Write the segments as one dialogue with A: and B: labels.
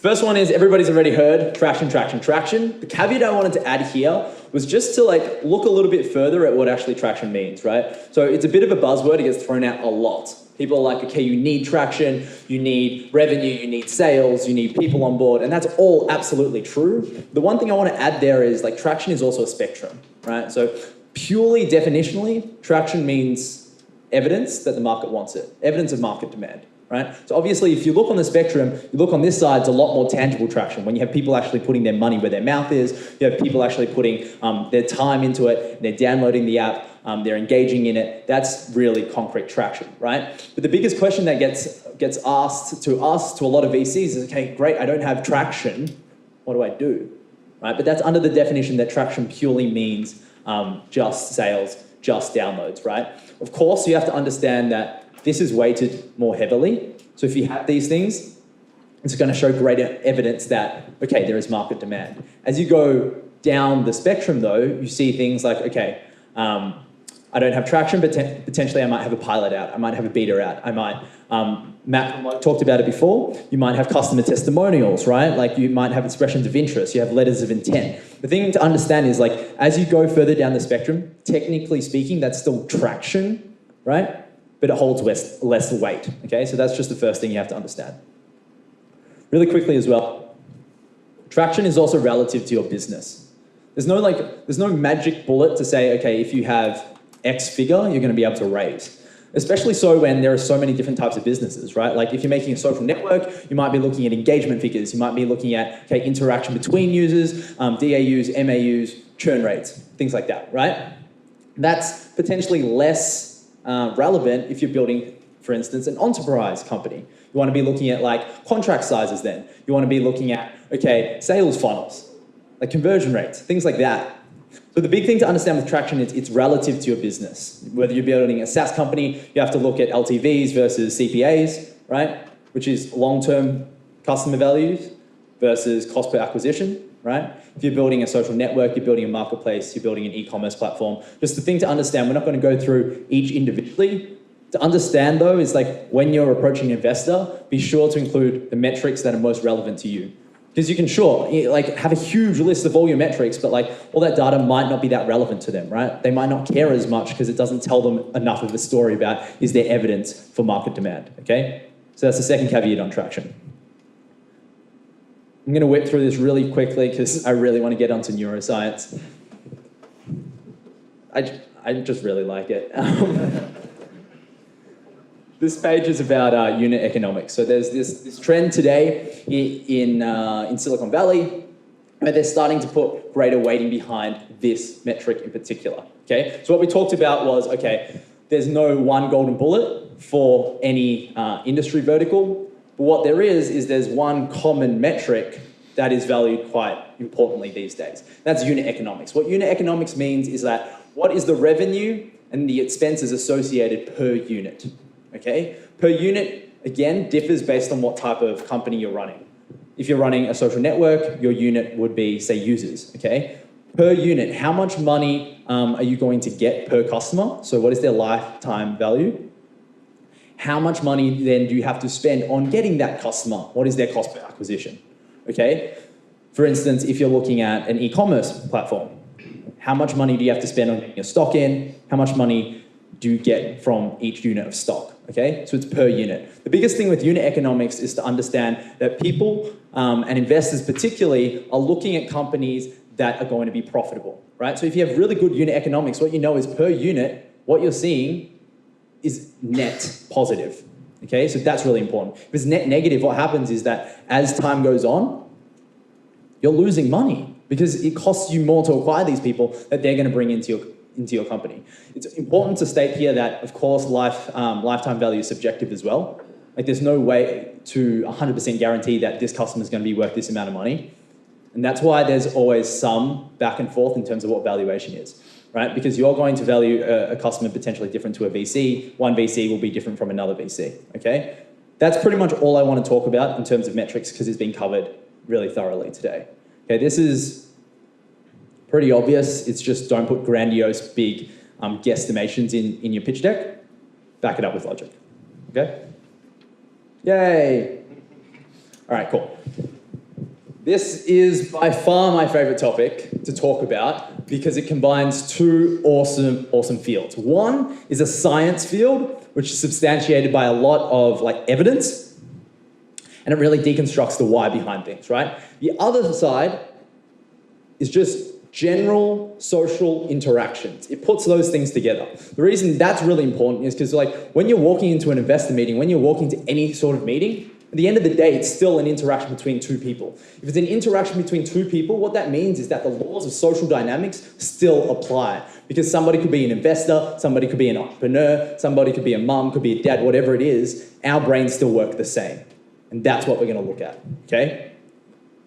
A: First one is everybody's already heard traction, traction, traction. The caveat I wanted to add here was just to like look a little bit further at what actually traction means, right? So it's a bit of a buzzword, it gets thrown out a lot. People are like, okay, you need traction, you need revenue, you need sales, you need people on board, and that's all absolutely true. The one thing I want to add there is like traction is also a spectrum, right? So purely definitionally, traction means evidence that the market wants it, evidence of market demand. Right? So obviously, if you look on the spectrum, you look on this side, it's a lot more tangible traction. When you have people actually putting their money where their mouth is, you have people actually putting their time into it, they're downloading the app, they're engaging in it, that's really concrete traction, right? But the biggest question that gets asked to us, to a lot of VCs is, okay, great, I don't have traction, what do I do? Right? But that's under the definition that traction purely means just sales, just downloads, right? Of course, you have to understand that this is weighted more heavily. So if you have these things, it's going to show greater evidence that, okay, there is market demand. As you go down the spectrum though, you see things like, okay, I don't have traction, but potentially I might have a pilot out, I might have a beta out, I might, Matt talked about it before, you might have customer testimonials, right? Like you might have expressions of interest, you have letters of intent. The thing to understand is like, as you go further down the spectrum, technically speaking, that's still traction, right? But it holds less weight, okay? So that's just the first thing you have to understand. Really quickly as well, traction is also relative to your business. There's no magic bullet to say, okay, if you have X figure, you're gonna be able to raise. Especially so when there are so many different types of businesses, right? Like if you're making a social network, you might be looking at engagement figures, you might be looking at, okay, interaction between users, DAUs, MAUs, churn rates, things like that, right? That's potentially less relevant if you're building, for instance, an enterprise company. You want to be looking at like contract sizes then. You want to be looking at, okay, sales funnels, like conversion rates, things like that. So the big thing to understand with traction is it's relative to your business. Whether you're building a SaaS company, you have to look at LTVs versus CPAs, right? Which is long-term customer values versus cost per acquisition, right? If you're building a social network, you're building a marketplace, you're building an e-commerce platform. Just the thing to understand, we're not going to go through each individually. To understand though is like when you're approaching an investor, be sure to include the metrics that are most relevant to you. Because you can like have a huge list of all your metrics, but like all that data might not be that relevant to them, right? They might not care as much because it doesn't tell them enough of a story about is there evidence for market demand, okay? So that's the second caveat on traction. I'm going to whip through this really quickly because I really want to get onto neuroscience. I just really like it. This page is about unit economics. So there's this trend today in Silicon Valley where they're starting to put greater weighting behind this metric in particular. Okay, so what we talked about was, okay, there's no one golden bullet for any industry vertical. But what there is there's one common metric that is valued quite importantly these days. That's unit economics. What unit economics means is that what is the revenue and the expenses associated per unit, okay? Per unit, again, differs based on what type of company you're running. If you're running a social network, your unit would be, say, users, okay? Per unit, how much money are you going to get per customer? So what is their lifetime value? How much money then do you have to spend on getting that customer? What is their cost per acquisition? Okay? For instance, if you're looking at an e-commerce platform, how much money do you have to spend on getting your stock in? How much money do you get from each unit of stock? Okay? So it's per unit. The biggest thing with unit economics is to understand that people and investors particularly are looking at companies that are going to be profitable, right? So if you have really good unit economics, what you know is per unit, what you're seeing is net positive, okay? So that's really important. If it's net negative, what happens is that as time goes on, you're losing money because it costs you more to acquire these people that they're going to bring into your company. It's important to state here that, of course, lifetime value is subjective as well. Like there's no way to 100% guarantee that this customer is going to be worth this amount of money. And that's why there's always some back and forth in terms of what valuation is. Right? Because you're going to value a customer potentially different to a VC. One VC will be different from another VC, okay? That's pretty much all I want to talk about in terms of metrics because it's been covered really thoroughly today. Okay, this is pretty obvious. It's just don't put grandiose, big guesstimations in your pitch deck. Back it up with logic, okay? Yay! All right, cool. This is by far my favorite topic to talk about because it combines two awesome fields. One is a science field, which is substantiated by a lot of evidence, and it really deconstructs the why behind things, right? The other side is just general social interactions. It puts those things together. The reason that's really important is because when you're walking into an investor meeting, when you're walking to any sort of meeting, at the end of the day, it's still an interaction between two people. If it's an interaction between two people, what that means is that the laws of social dynamics still apply. Because somebody could be an investor, somebody could be an entrepreneur, somebody could be a mum, could be a dad, whatever it is, our brains still work the same. And that's what we're going to look at, okay?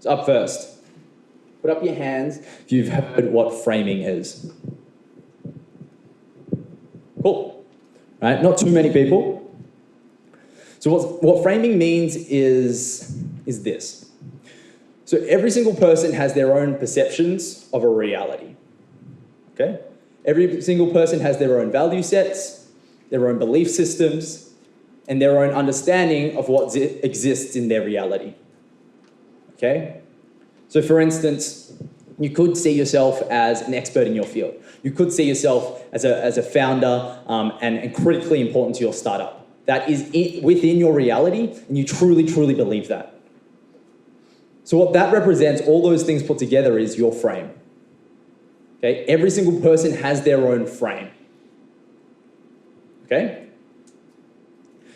A: So up first, put up your hands if you've heard what framing is. Cool, right? Not too many people. So what framing means is this. So every single person has their own perceptions of a reality, okay? Every single person has their own value sets, their own belief systems, and their own understanding of what exists in their reality, okay? So for instance, you could see yourself as an expert in your field. You could see yourself as a founder and critically important to your startup. That is within your reality, and you truly believe that. So what that represents, all those things put together, is your frame. Okay? Every single person has their own frame. Okay?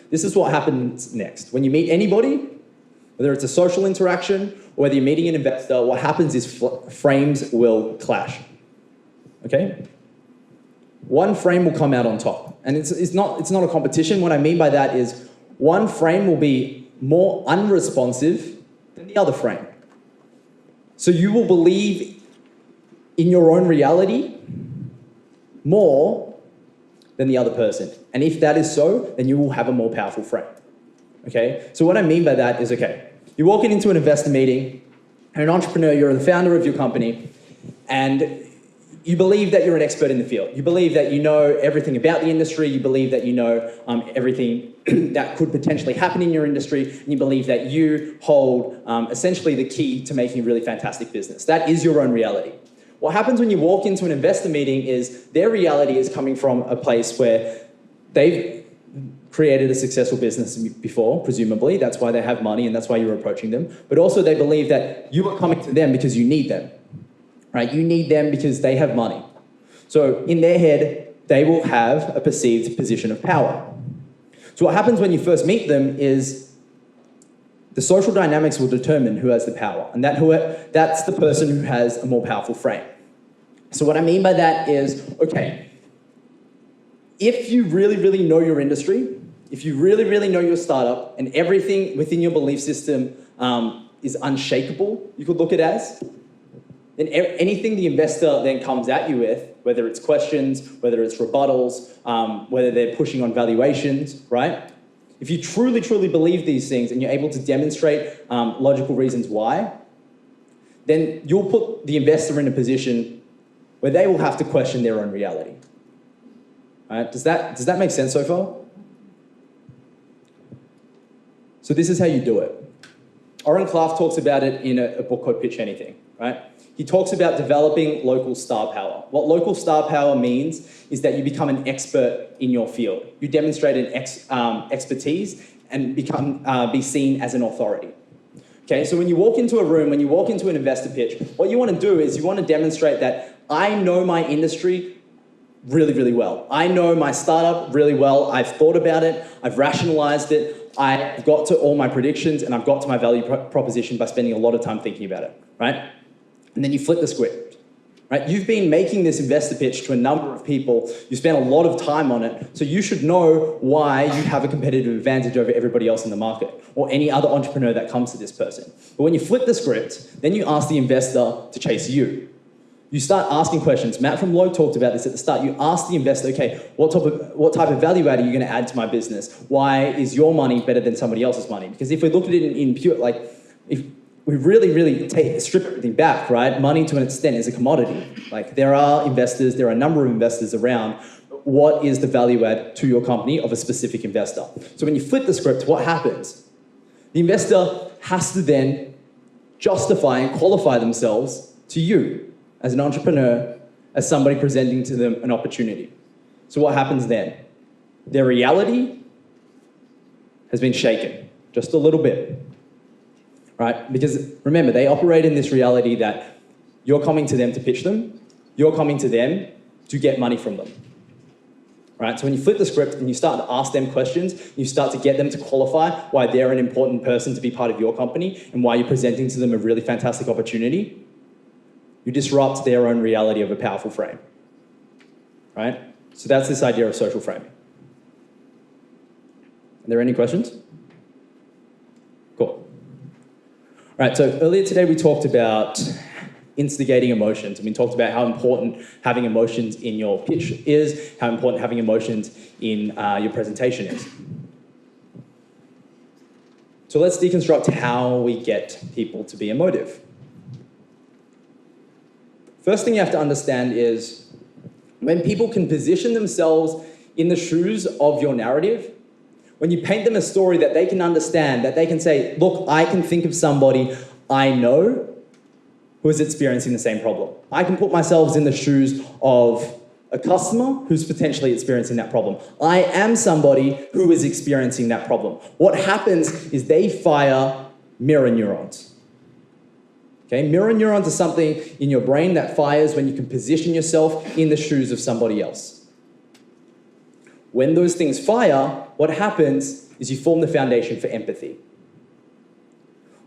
A: This is what happens next. When you meet anybody, whether it's a social interaction or whether you're meeting an investor, what happens is frames will clash. Okay? One frame will come out on top. And it's not a competition. What I mean by that is one frame will be more unresponsive than the other frame. So you will believe in your own reality more than the other person. And if that is so, then you will have a more powerful frame. Okay? So what I mean by that is, okay, you're walking into an investor meeting, you're an entrepreneur, you're the founder of your company, and you believe that you're an expert in the field. You believe that you know everything about the industry. You believe that you know everything that could potentially happen in your industry. And you believe that you hold essentially the key to making a really fantastic business. That is your own reality. What happens when you walk into an investor meeting is their reality is coming from a place where they've created a successful business before, presumably. That's why they have money and that's why you're approaching them. But also they believe that you are coming to them because you need them. Right? You need them because they have money. So in their head, they will have a perceived position of power. So what happens when you first meet them is the social dynamics will determine who has the power. And that's the person who has a more powerful frame. So what I mean by that is, okay, if you really know your industry, if you really know your startup, and everything within your belief system is unshakable, you could look at it as, then anything the investor then comes at you with, whether it's questions, whether it's rebuttals, whether they're pushing on valuations, right? If you truly believe these things and you're able to demonstrate logical reasons why, then you'll put the investor in a position where they will have to question their own reality. Right? Does that make sense so far? So this is how you do it. Oren Klaff talks about it in a book called Pitch Anything, right? He talks about developing local star power. What local star power means is that you become an expert in your field. You demonstrate an expertise and be seen as an authority. Okay, so when you walk into a room, when you walk into an investor pitch, what you want to do is you want to demonstrate that I know my industry really well. I know my startup really well. I've thought about it. I've rationalized it. I've got to all my predictions and I've got to my value proposition by spending a lot of time thinking about it, right? And then you flip the script, right? You've been making this investor pitch to a number of people. You spent a lot of time on it. So you should know why you have a competitive advantage over everybody else in the market or any other entrepreneur that comes to this person. But when you flip the script, then you ask the investor to chase you. You start asking questions. Matt from Lowe talked about this at the start. You ask the investor, okay, what type of value add are you going to add to my business? Why is your money better than somebody else's money? Because if we look at it in pure, if we really strip everything back, right? Money to an extent is a commodity. There are investors, there are a number of investors around. What is the value add to your company of a specific investor? So when you flip the script, what happens? The investor has to then justify and qualify themselves to you as an entrepreneur, as somebody presenting to them an opportunity. So what happens then? Their reality has been shaken just a little bit, right? Because remember, they operate in this reality that you're coming to them to pitch them, you're coming to them to get money from them, right? So when you flip the script and you start to ask them questions, you start to get them to qualify why they're an important person to be part of your company and why you're presenting to them a really fantastic opportunity, you disrupt their own reality of a powerful frame, right? So that's this idea of social framing. Are there any questions? Cool. All right, so earlier today we talked about instigating emotions, and we talked about how important having emotions in your pitch is, how important having emotions in your presentation is. So let's deconstruct how we get people to be emotive. First thing you have to understand is when people can position themselves in the shoes of your narrative, when you paint them a story that they can understand, that they can say, look, I can think of somebody I know who is experiencing the same problem. I can put myself in the shoes of a customer who's potentially experiencing that problem. I am somebody who is experiencing that problem. What happens is they fire mirror neurons. Okay? Mirror neurons are something in your brain that fires when you can position yourself in the shoes of somebody else. When those things fire, what happens is you form the foundation for empathy.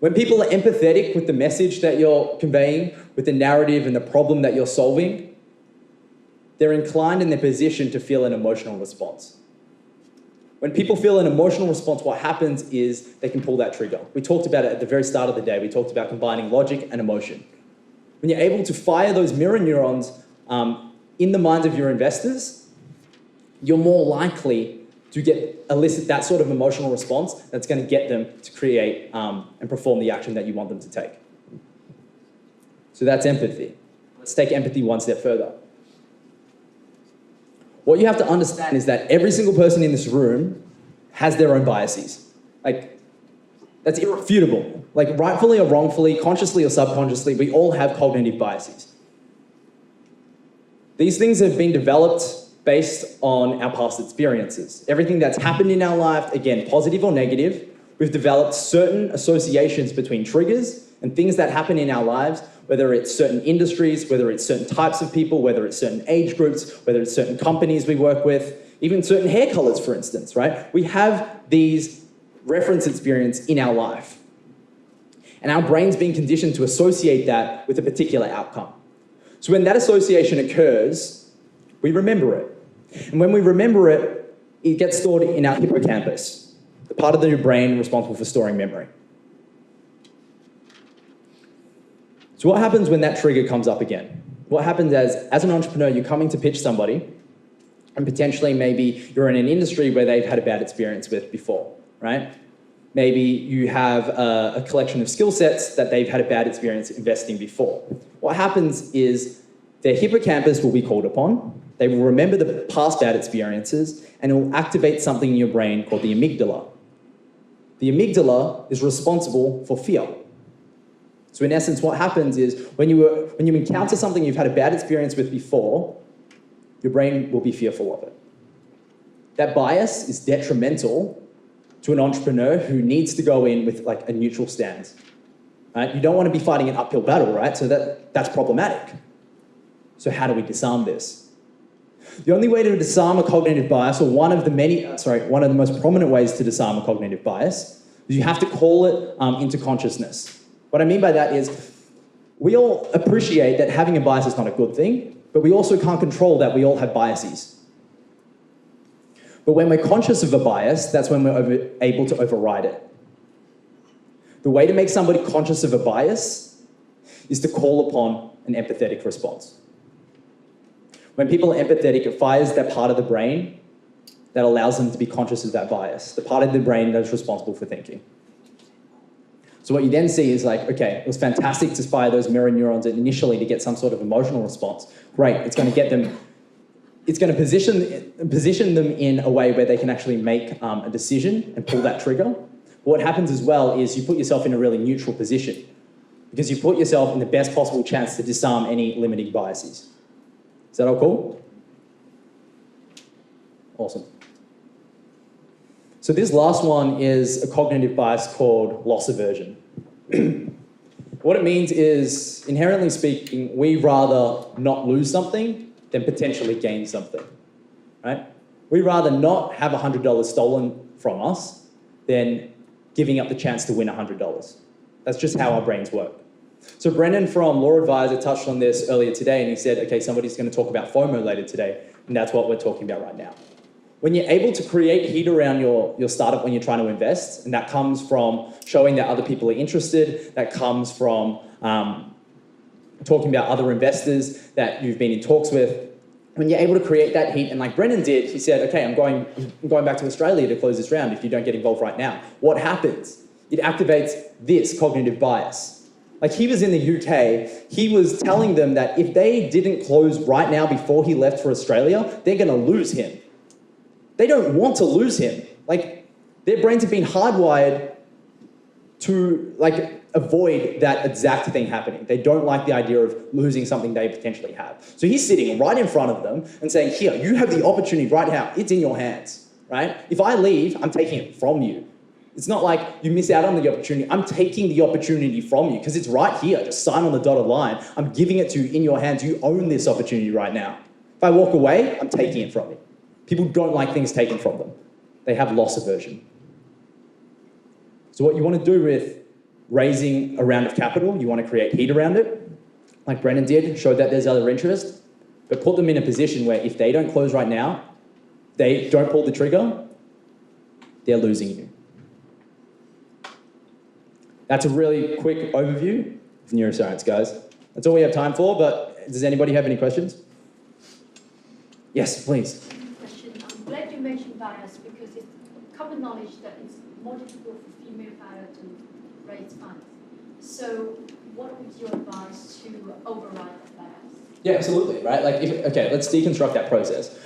A: When people are empathetic with the message that you're conveying, with the narrative and the problem that you're solving, they're inclined in their position to feel an emotional response. When people feel an emotional response, what happens is they can pull that trigger. We talked about it at the very start of the day. We talked about combining logic and emotion. When you're able to fire those mirror neurons in the minds of your investors, you're more likely to elicit that sort of emotional response that's going to get them to create and perform the action that you want them to take. So that's empathy. Let's take empathy one step further. What you have to understand is that every single person in this room has their own biases. Like, that's irrefutable. Like, rightfully or wrongfully, consciously or subconsciously, we all have cognitive biases. These things have been developed based on our past experiences. Everything that's happened in our life, again, positive or negative, we've developed certain associations between triggers and things that happen in our lives, whether it's certain industries, whether it's certain types of people, whether it's certain age groups, whether it's certain companies we work with, even certain hair colors, for instance, right? We have these reference experience in our life. And our brain's being conditioned to associate that with a particular outcome. So when that association occurs, we remember it. And when we remember it, it gets stored in our hippocampus, the part of the brain responsible for storing memory. So what happens when that trigger comes up again? What happens as an entrepreneur, you're coming to pitch somebody, and potentially maybe you're in an industry where they've had a bad experience with before, right? Maybe you have a collection of skill sets that they've had a bad experience investing before. What happens is their hippocampus will be called upon. They will remember the past bad experiences, and it will activate something in your brain called the amygdala. The amygdala is responsible for fear. So in essence, what happens is when you encounter something you've had a bad experience with before, your brain will be fearful of it. That bias is detrimental to an entrepreneur who needs to go in with like a neutral stance. Right? You don't want to be fighting an uphill battle, right? So that's problematic. So how do we disarm this? The only way to disarm a cognitive bias, or one of the most prominent ways to disarm a cognitive bias, is you have to call it into consciousness. What I mean by that is we all appreciate that having a bias is not a good thing, but we also can't control that we all have biases. But when we're conscious of a bias, that's when we're able to override it. The way to make somebody conscious of a bias is to call upon an empathetic response. When people are empathetic, it fires that part of the brain that allows them to be conscious of that bias, the part of the brain that is responsible for thinking. So what you then see is like, okay, it was fantastic to fire those mirror neurons initially to get some sort of emotional response. Great, it's going to get them, it's going to position them in a way where they can actually make a decision and pull that trigger. But what happens as well is you put yourself in a really neutral position. because you put yourself in the best possible chance to disarm any limiting biases. Is that all cool? Awesome. So this last one is a cognitive bias called loss aversion. What it means is, inherently speaking, we rather not lose something than potentially gain something, right? We rather not have $100 stolen from us than giving up the chance to win $100. That's just how our brains work. So Brendan from Law Advisor touched on this earlier today, and he said, okay, somebody's going to talk about FOMO later today, and that's what we're talking about right now. When you're able to create heat around your startup when you're trying to invest, and that comes from showing that other people are interested, that comes from talking about other investors that you've been in talks with, when you're able to create that heat, and like Brendan did, he said, okay, I'm going back to Australia to close this round if you don't get involved right now. What happens? It activates this cognitive bias. Like he was in the UK, he was telling them that if they didn't close right now before he left for Australia, they're gonna lose him. They don't want to lose him. Like their brains have been hardwired to like avoid that exact thing happening. They don't like the idea of losing something they potentially have. So he's sitting right in front of them and saying, here, you have the opportunity right now. It's in your hands, right? If I leave, I'm taking it from you. It's not like you miss out on the opportunity. I'm taking the opportunity from you because it's right here. Just sign on the dotted line. I'm giving it to you in your hands. You own this opportunity right now. If I walk away, I'm taking it from you. People don't like things taken from them. They have loss aversion. So what you want to do with raising a round of capital, you want to create heat around it, like Brendan did, show that there's other interest, but put them in a position where if they don't close right now, they don't pull the trigger, they're losing you. That's a really quick overview of neuroscience, guys. That's all we have time for, but does anybody have any questions? Yes, please.
B: I'm glad you mentioned bias because it's common knowledge that it's more difficult for female founder to raise funds. So what would your advice to override that bias?
A: Yeah, absolutely, right? Like, okay, let's deconstruct that process.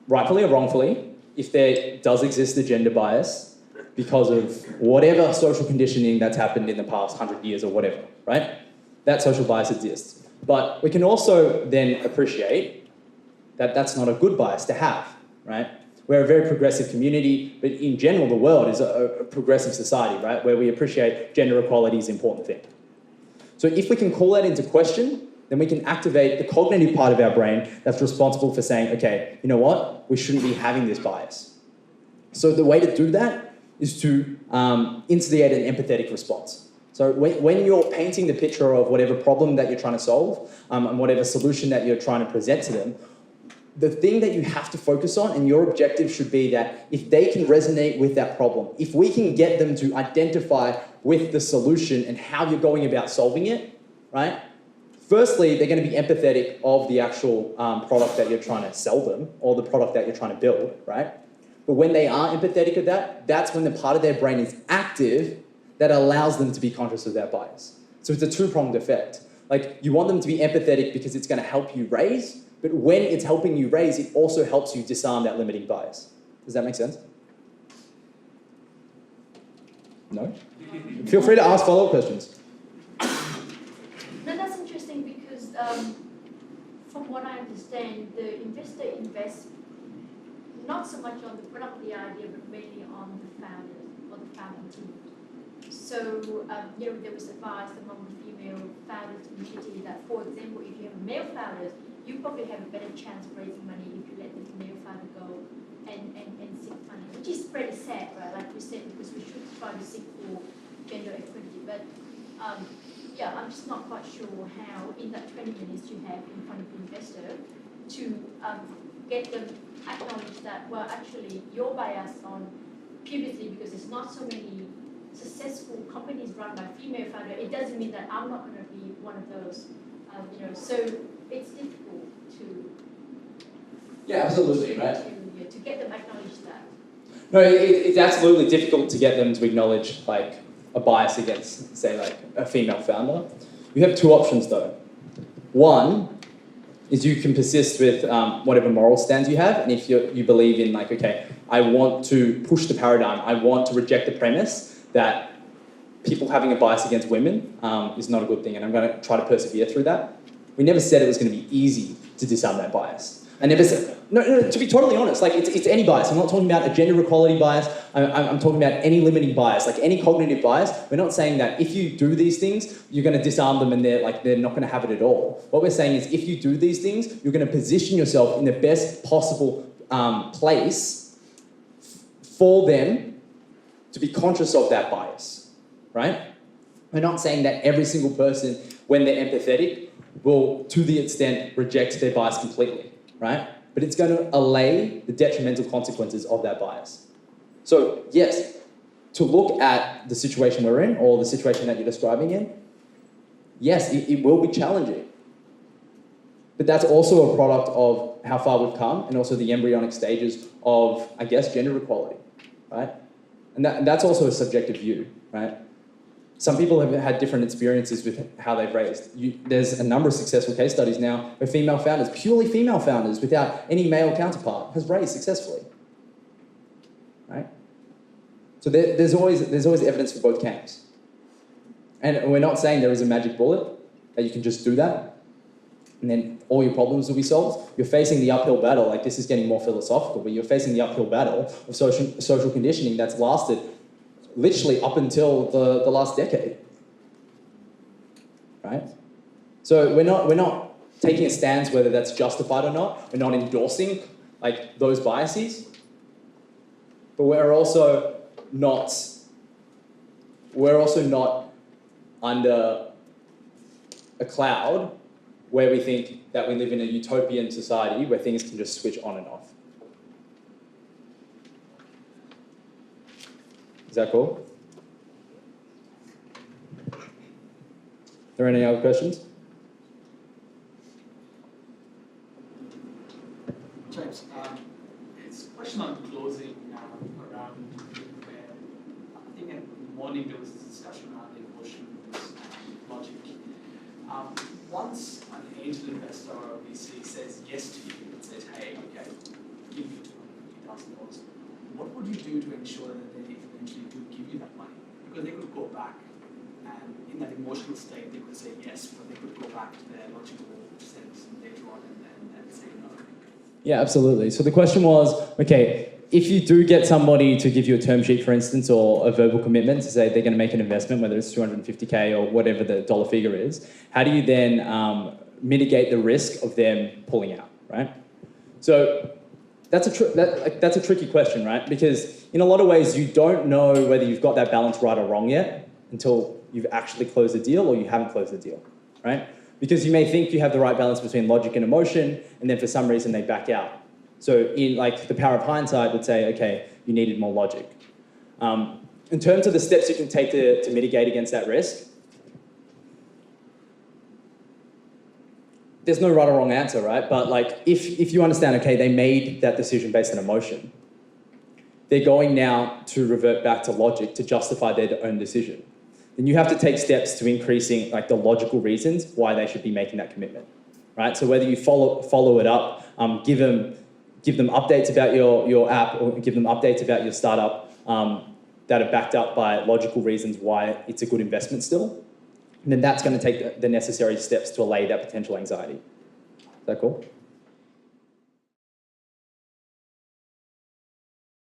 A: Rightfully or wrongfully, if there does exist a gender bias because of whatever social conditioning that's happened in the past 100 years or whatever, right? That social bias exists. But we can also then appreciate that that's not a good bias to have, right? We're a very progressive community, but in general, the world is a progressive society, right? Where we appreciate gender equality is an important thing. So if we can call that into question, then we can activate the cognitive part of our brain that's responsible for saying, okay, you know what? We shouldn't be having this bias. So the way to do that is to instigate an empathetic response. So when you're painting the picture of whatever problem that you're trying to solve and whatever solution that you're trying to present to them, the thing that you have to focus on and your objective should be that if they can resonate with that problem, if we can get them to identify with the solution and how you're going about solving it, right? Firstly, they're going to be empathetic of the actual product that you're trying to sell them or the product that you're trying to build, right? But when they are empathetic of that, that's when the part of their brain is active that allows them to be conscious of that bias. So it's a two-pronged effect. Like you want them to be empathetic because it's going to help you raise, but when it's helping you raise, it also helps you disarm that limiting bias. Does that make sense? No? Feel free to ask follow-up questions.
B: No, that's interesting because from what I understand, the investor invests not so much on the product, the idea, but mainly on the founders or the founding team. So, there was advice among the female founders community that, for example, if you have male founders, you probably have a better chance of raising money if you let the male founder go and seek funding, which is pretty sad, right? Like you said, because we should try to seek for gender equity. But I'm just not quite sure how, in that 20 minutes you have in front of the investor, to get them acknowledge that, well, actually, you're biased on previously because there's not so many successful companies run by female founder. It doesn't mean that I'm not going to be one of those, so it's difficult to...
A: Yeah, absolutely, right?
B: To get them acknowledge that.
A: No, it's absolutely difficult to get them to acknowledge, like, a bias against, say, like, a female founder. You have two options, though. One is you can persist with whatever moral stands you have, and if you believe in, like, okay, I want to push the paradigm, I want to reject the premise that people having a bias against women is not a good thing, and I'm going to try to persevere through that. We never said it was going to be easy to disarm that bias. I never said, no, to be totally honest, like it's any bias. I'm not talking about a gender equality bias. I'm talking about any limiting bias, like any cognitive bias. We're not saying that if you do these things, you're going to disarm them and they're not going to have it at all. What we're saying is if you do these things, you're going to position yourself in the best possible place for them to be conscious of that bias, right? We're not saying that every single person, when they're empathetic, will, to the extent, reject their bias completely, right? But it's going to allay the detrimental consequences of that bias. So, yes, to look at the situation we're in, or the situation that you're describing in, yes, it will be challenging. But that's also a product of how far we've come, and also the embryonic stages of, I guess, gender equality, right? And that's also a subjective view, right? Some people have had different experiences with how they've raised. There's a number of successful case studies now where female founders, purely female founders, without any male counterpart, has raised successfully, right? So there's always evidence for both camps. And we're not saying there is a magic bullet, that you can just do that, and then all your problems will be solved. You're facing the uphill battle, like this is getting more philosophical, but you're facing the uphill battle of social conditioning that's lasted literally up until the last decade, right? So we're not taking a stance whether that's justified or not. We're not endorsing like those biases, but we're also not under a cloud where we think that we live in a utopian society where things can just switch on and off. Is that cool? Are there any other questions?
C: James, it's a question on closing around where I think in the morning there was this discussion around emotion versus logic. Once an angel investor or VC says yes to you and says, hey, okay, give me $250,000, what would you do to ensure that they eventually do give you that money? Because they could go back and in that emotional state they could say yes, but they could go back to their logical sense later on and say no.
A: Yeah, absolutely. So the question was, okay, if you do get somebody to give you a term sheet, for instance, or a verbal commitment to say they're going to make an investment, whether it's 250K or whatever the dollar figure is, how do you then mitigate the risk of them pulling out, right? So that's a tricky question, right? Because in a lot of ways, you don't know whether you've got that balance right or wrong yet until you've actually closed the deal or you haven't closed the deal, right? Because you may think you have the right balance between logic and emotion, and then for some reason they back out. So in like the power of hindsight would say, okay, you needed more logic. In terms of the steps you can take to mitigate against that risk, there's no right or wrong answer, right? But like if you understand, okay, they made that decision based on emotion, they're going now to revert back to logic to justify their own decision. Then you have to take steps to increasing like the logical reasons why they should be making that commitment, right? So whether you follow it up, give them updates about your app, or give them updates about your startup that are backed up by logical reasons why it's a good investment still, and then that's going to take the necessary steps to allay that potential anxiety. Is that cool?